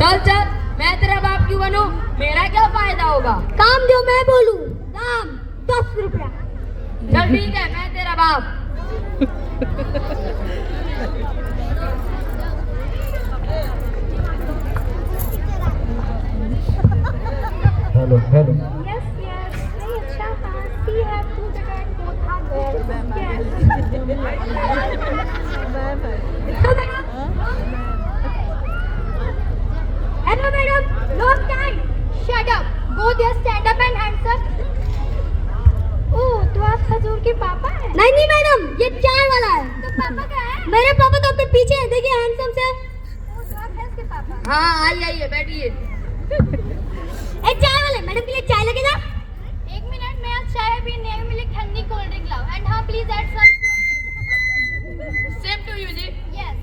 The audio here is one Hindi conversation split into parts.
चल चल, मैं तेरा बाप क्यों बनूं? मेरा क्या फायदा होगा? काम जो मैं बोलूं, दाम 10 रुपया। चल ठीक है, मैं तेरा बाप। Hello hello. यस यस, नहीं अच्छा था। सी हैव टू जगह both are there. Hello madam, no time. Shut up, go there, stand up and hands up. Oh, तो आप हजूर के पापा हैं? नहीं नहीं मैडम, ये चाय वाला है। तो पापा कहाँ है? मेरे पापा तो अपने पीछे हैं, देखिए हैंडसम से। ओह, तो आप हैं इसके पापा? हाँ आइए बैठिए। ए चाय वाले, मैडम के लिए चाय लगेगा? एक मिनट, मैं आज चाय भी नहीं मिली, ठंडी कोल्ड ड्रिंक लाओ। एंड हाँ, please add some. Same to you जी। यस।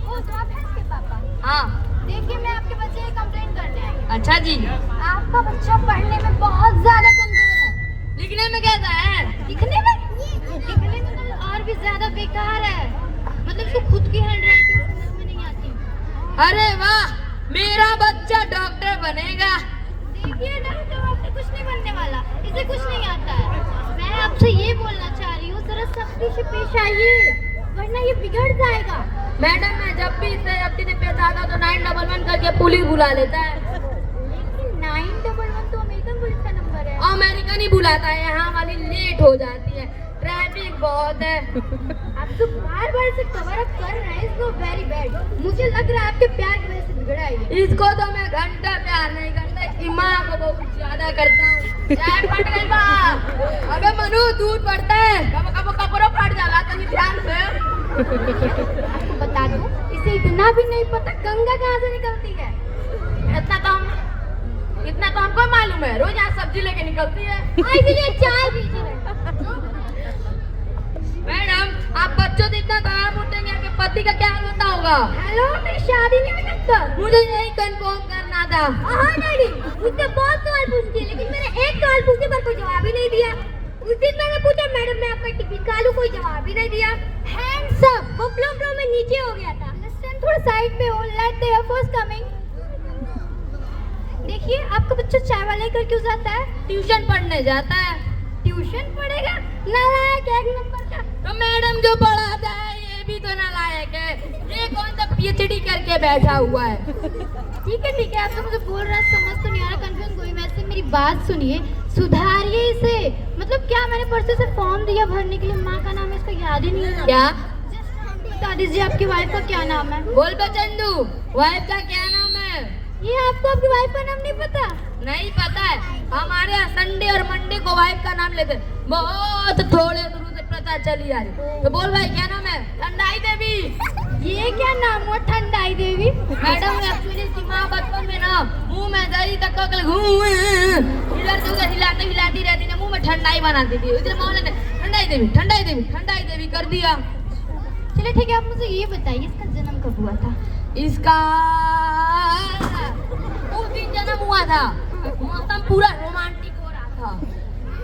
ओह, तो आप हैं इसके पापा? हाँ। देखिए, मैं आपके बच्चे की कंप्लेंट करने आई हूँ। अच्छा जी। आपका बच्चा पढ़ने में बहुत ज्यादा कमजोर है। लिखने में कैसा है? दिखने में तो और भी ज्यादा बेकार है। मतलब इसको खुद की हैंडराइटिंग समझ में नहीं आती। अरे वाह, मेरा बच्चा डॉक्टर बनेगा। देखिए डॉक्टर कुछ नहीं बनने वाला, इसे कुछ नहीं आता है। मैं आपसे ये बोलना चाह रही हूँ, जरा सख्ती से पेश आइए, वरना ये बिगड़ जाएगा। मैडम, मैं जब भी इसे अपने पेश आता तो 911 करके पुलिस बुला लेता है। लेकिन 911 तो अमेरिकन पुलिस का नंबर है। अमेरिकन ही बुलाता है, यहाँ वाली लेट हो जाती है, ट्रैफिक बहुत है। आप तो बार बार इसे कवर अप कर रहे हैं, इसको वेरी बैड। मुझे लग रहा है आपके प्यार की वजह से बिगड़ा है ये। इसको तो मैं घंटा प्यार नहीं करता, इसकी माँ को बहुत ज्यादा करता हूँ। चाय फट गई बा। अबे मनु, दूध पड़ता है, कब कब कपड़ों फट जाला, तनी ध्यान से। आपको बता दूं, इसे इतना भी नहीं पता गंगा कहाँ से निकलती है। इतना तो हमको मालूम है, रोज यहाँ सब्जी लेके निकलती है। इसीलिए चाय पीती है। मैडम, आप बच्चों से इतना तनाव उठेंगे, आपके पति का क्या होता होगा? हेलो, मेरी शादी नहीं हुई तब तक। मुझे यही कंफर्म करना था। हाँ डैडी, मुझसे बहुत सवाल पूछती है, लेकिन मैंने एक सवाल पूछने पर कोई जवाब ही नहीं दिया। उस दिन मैंने पूछा, मैडम मैं आपका टिफिन खा लूं, कोई जवाब ही नहीं दिया। हैंड्स अप, वो फ्लो में नीचे हो गया था। लिसन, थोड़ा साइड पे हो, लेट द एयरफोर्स कमिंग। देखिए, आपका बच्चा चाय वाले कर क्यों जाता है? ट्यूशन पढ़ने जाता है। ट्यूशन पढ़ेगा? नालायक, एक नंबर का। तो मैडम जो पढ़ाता है ये भी तो नालायक है। ये कौन सा पीएचडी करके बैठा हुआ है? ठीक है, आप तो मुझे बोल रहा है, समझ तो नहीं आ रहा, कंफ्यूज कोई। वैसे मेरी बात सुनिए, सुधारिए इसे। मतलब क्या, मैंने परसों से फॉर्म दिया भरने के लिए, माँ का नाम है इसका याद ही नहीं है। क्या? बता दीजिए आपकी वाइफ का क्या नाम है? बोल बे चंदू, वाइफ का क्या नाम है? ये आपको आपकी वाइफ का नाम नहीं पता? नहीं पता है, हमारे यहाँ संडे और मंडे को वाइफ का नाम लेते, बहुत थोड़े दूर से पता चली आ रही। तो बोल भाई क्या नाम है? ठंडाई देवी। ये क्या नाम हुआ, ठंडाई देवी? मैडम, एक्चुअली इसकी माँ बचपन में ना मुंह में दही तक इधर से उधर हिलाती रहती ना, मुंह में ठंडाई बनाती थी, इधर माँ ने ठंडाई देवी कर दिया। चलिए ठीक है, आप मुझे ये बताइए, इसका जन्म कब हुआ था? इसका उस दिन जन्म हुआ था, मौसम पूरा रोमांटिक हो रहा था।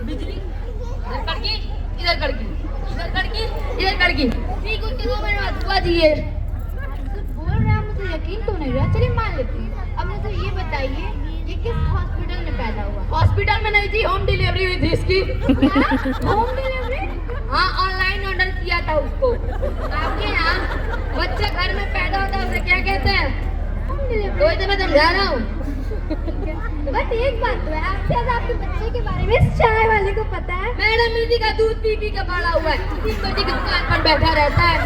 बिजली इधर कड़की, इधर कड़की, इधर कड़की, इधर कड़की। ठीक उसके 2 मिनट बाद हुआ जी। ये बोल रहा है, मुझे यकीन तो नहीं रहा। चलिए मान लेती हूँ। अब मुझे ये बताइए, ये किस हॉस्पिटल में पैदा हुआ? हॉस्पिटल में नहीं थी, होम डिलीवरी हुई थी इसकी। Home delivery? हाँ, ऑनलाइन ऑर्डर किया था उसको। आपके यहाँ बच्चा घर में पैदा होता है, उसे क्या कहते हैं? Home delivery. तो इसे मैं समझा रहा हूँ। बट एक बात तो है, आपसे ज्यादा आपके बच्चे के बारे में इस चाय वाले को पता है। मैडम, इसी का दूध पी के बड़ा हुआ है, इसी बच्चे की दुकान पर बैठा रहता है।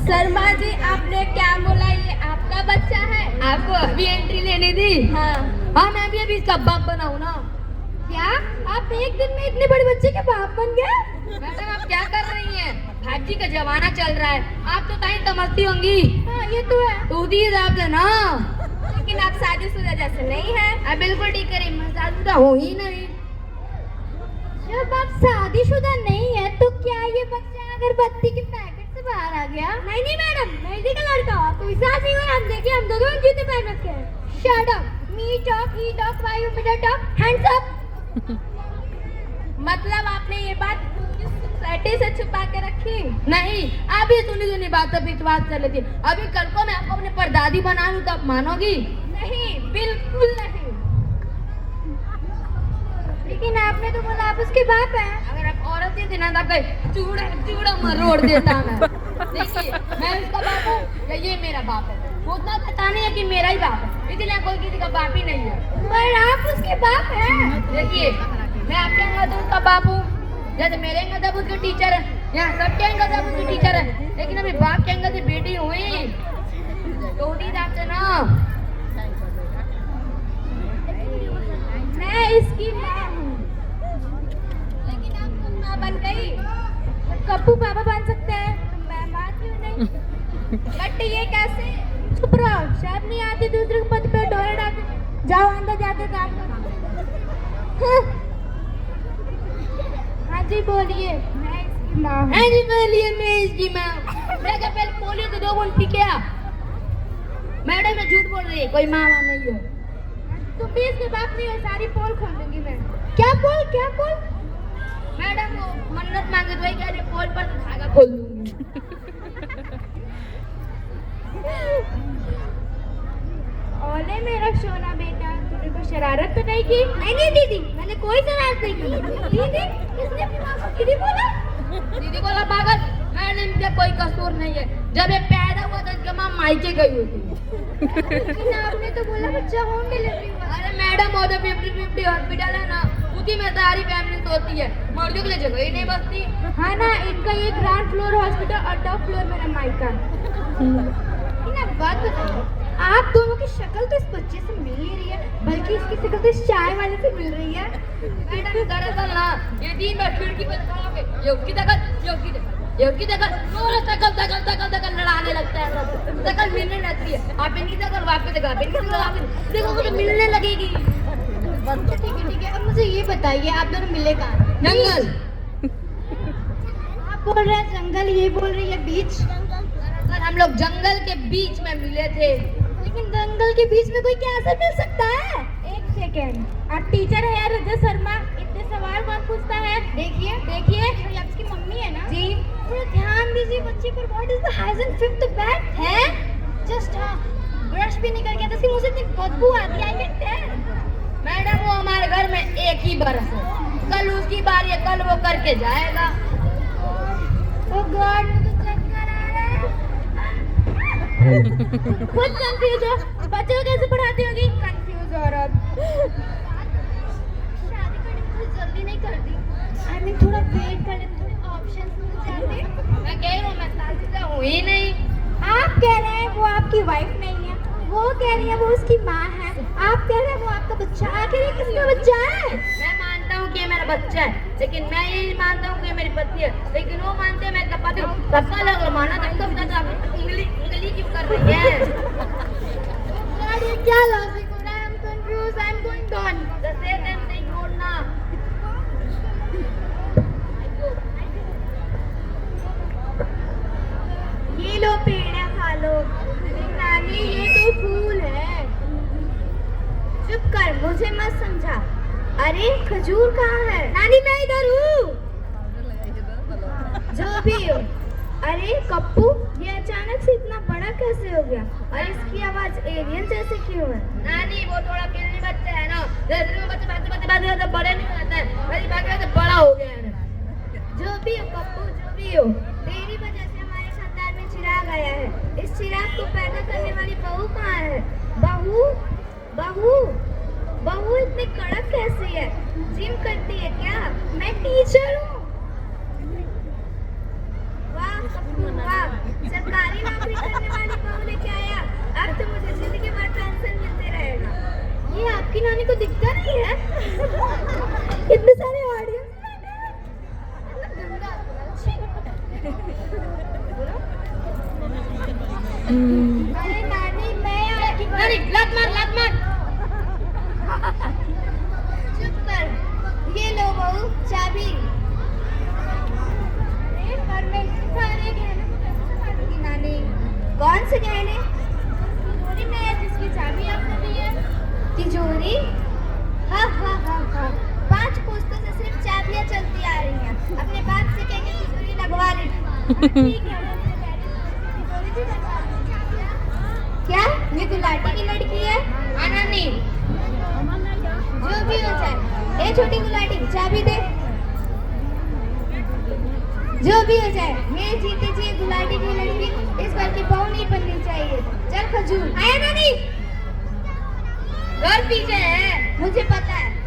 शर्मा जी, आपने क्या बोला, ये आपका बच्चा है? आपको अभी एंट्री लेनी थी? हाँ, मैं भी अभी इसका बाप बना हूँ ना। क्या आप एक दिन में इतने बड़े बच्चे के बाप बन गए? मैडम, आप क्या कर रही हैं? 5G का जमाना चल रहा है, आप तो कहीं समझती होंगी। हाँ, ये तो है। तो उसी हिसाब से ना। लेकिन आप शादीशुदा जैसे नहीं है। आप बिल्कुल ठीक करें, मैं शादीशुदा हो ही नहीं। जब आप शादीशुदा नहीं है, तो क्या ये बच्चा अगरबत्ती के पैकेट से बाहर आ गया? नहीं मैडम, मैं इसी का लड़का हूँ, आपको विश्वास नहीं हुआ? हम देखिए, हम दोनों जूते पहन रखे हैं। Shut up, me talk, he talk, why you talk, hands up. मतलब आपने ये बात सैटी से छुपा के रखी। नहीं, अभी सुनी सुनी बातों पे विश्वास कर लेती। अभी कल को मैं आपको अपने परदादी बना लूं तो आप मानोगी? नहीं, बिल्कुल नहीं। लेकिन आपने तो बोला आप उसके बाप हैं। अगर आप औरत ही थी ना तो आपका चूड़ा चूड़ा मरोड़ देता मैं। देखिए, मैं उसका बाप हूँ या ये मेरा बाप है, वो उतना पता नहीं है कि मेरा ही बाप है, इसलिए कोई किसी का बाप ही नहीं है। पर आप उसके बाप हैं। देखिए, मैं आपके यहाँ तो उसका बाप हूँ, जैसे मेरे यहाँ तब उसके टीचर है, यहाँ सबके यहाँ तब उसके टीचर है, लेकिन अभी बाप के यहाँ से बेटी हुई तो उसी हिसाब से ना मैं इसकी माँ हूँ। लेकिन आप तुम माँ बन गई, कप्पू पापा बन सकते हैं, तो मैं माँ क्यों नहीं? बट ये कैसे? चुप रहो, शर्म नहीं आती दूसरे के पद पे डोरे डाल, जाओ अंदर जाके काम करो। हाँ। हाँ जी बोलिए, मैं इसकी माँ हूँ। हाँ जी बोलिए, मैं इसकी माँ हूँ। मैं क्या पहले पोलियो के 2 बूंद पी के आ। मैडम मैं झूठ बोल रही है, कोई माँ वहाँ नहीं है। तुम भी इसके बाप नहीं हो, सारी पोल खोल दूंगी मैं। क्या पोल, क्या पोल? मैडम वो मन्नत मांगे तो वही कह रहे पोल पर तो धागा खोल दूंगी। ओले मेरा सोना बेटा, तूने कोई शरारत तो नहीं की? नहीं दीदी, मैंने कोई शरारत नहीं की। दीदी, किसने अपनी माँ को दीदी बोला? दीदी बोला पागल, मैडम का कोई कसूर नहीं है, जब ये पैदा हुआ था इसकी माँ मायके गई हुई थी। लेकिन आपने तो बोला बच्चा होम डिलीवरी हुआ। अरे मैडम वो तो 50-50 हॉस्पिटल है ना, उसी में सारी फैमिली सोती है, मर्दों के लिए जगह ही नहीं बचती। हाँ ना, इनका ये ग्राउंड फ्लोर हॉस्पिटल और टॉप फ्लोर मेरा मायका। लेकिन अब बात बताओ, आप दोनों की शक्ल तो इस बच्चे से मिल नहीं रही है, बल्कि इसकी शक्ल तो इस चाय वाले से मिल रही है। मैडम दरअसल ना ये दिन भर खिड़की पर खड़ा होके योगी दखल योगी दखल योगी दखल पूरा दखल दखल दखल दखल लड़ाने लगता है, सब दखल मिलने लगती है। आप इनकी दखल वापस दखल आप इनकी दखल वापस देखो मुझे मिलने लगेगी। ठीक है, अब मुझे ये बताइए आप दोनों मिले कहाँ? जंगल। आप बोल रहे हैं जंगल, ये बोल रही है बीच। दरअसल हम लोग जंगल के बीच में मिले थे। लेकिन जंगल के बीच में कोई कैसे मिल सकता है? एक सेकेंड, आप टीचर है यार रजत शर्मा, इतने सवाल कौन पूछता है? देखिए ये आपकी मम्मी है ना जी, थोड़ा ध्यान दीजिए बच्चे पर। What is the hygiene fifth bag है? जस्ट ब्रश भी नहीं करके इसकी मुंह से इतनी बदबू आती है। I can tell. मैडम वो हमारे घर में एक ही बरस है, कल उसकी बारी है, कल वो करके जाएगा। ओह गॉड, मुझे चक्कर आ रहा है। खुद कंफ्यूज हो, बच्चों को कैसे पढ़ाती होगी? कंफ्यूज हो रहा। शादी करने में कुछ जल्दी नहीं करती। आई मीन थोड़ा वेट कर लेते, थोड़े ऑप्शंस मिल जाते। मैं कह रही हूँ मैं शादीशुदा हूँ ही नहीं। आप कह रहे हैं वो आपकी वाइफ नहीं है, वो कह रही है वो उसकी माँ है, आप कह रहे हैं वो आपका बच्चा। आखिर ये किसका बच्चा है? मैं मानता हूँ कि ये मेरा बच्चा है, लेकिन मैं ये नहीं मानता हूँ कि ये मेरी पत्नी है, लेकिन वो मानते हैं मैं इसका पति हूँ। सबका अलग माना था, तब आप उंगली क्यों कर रही है? ये क्या लॉजिक हो रहा है? I am confuse, I am going down. The same thing छोड़ना। ये लो पेड़ा खा लो। नानी ये तो फूल है। चुप कर, मुझे मत समझा। अरे खजूर कहाँ है? नानी मैं इधर हूँ। जो भी हो। अरे कप्पू, ये अचानक से इतना बड़ा कैसे हो गया? और इसकी आवाज एलियन जैसे क्यों है? नानी वो थोड़ा पिल्ली बच्चा है ना, जैसे वो बच्चे बड़े नहीं होता है, मेरी बाकी से बड़ा हो गया है। जो भी हो कप्पू, जो भी हो, तेरी वजह से हमारे खानदान में चिराग आया है। इस चिराग को पैदा करने वाली बहू कहाँ है? बहू बहू बहू इतनी कड़क कैसी है? जिम करती है क्या? मैं टीचर हूँ। वाह कप्पू वाह, सरकारी नौकरी करने वाली बहू लेके आया। अब तो मुझे जिंदगी भर पेंशन मिलते रहेगा। ये आपकी नानी को दिखता नहीं है? इतने सारे ऑडियंस अरे नानी मैं आपकी नानी लात मार। चुप कर, ये लो बहू चाबी। अरे पर मैं सारे गहने कैसे दूंगी नानी? कौन से गहने? तिजोरी में है जिसकी चाबी आपने दी है। तिजोरी? हाँ 5 पुस्तकों से सिर्फ चाबियां चलती आ रही हैं। अपने बाप से कह के क्या ये गुलाटी की लड़की है? आना नहीं। जो भी हो जाए, ए छोटी गुलाटी चाबी दे। जो भी हो जाए, मेरे जीते जी गुलाटी की लड़की इस बार की बहू नहीं बननी चाहिए। चल खजूर आया ना नहीं? घर पीछे है। मुझे पता है।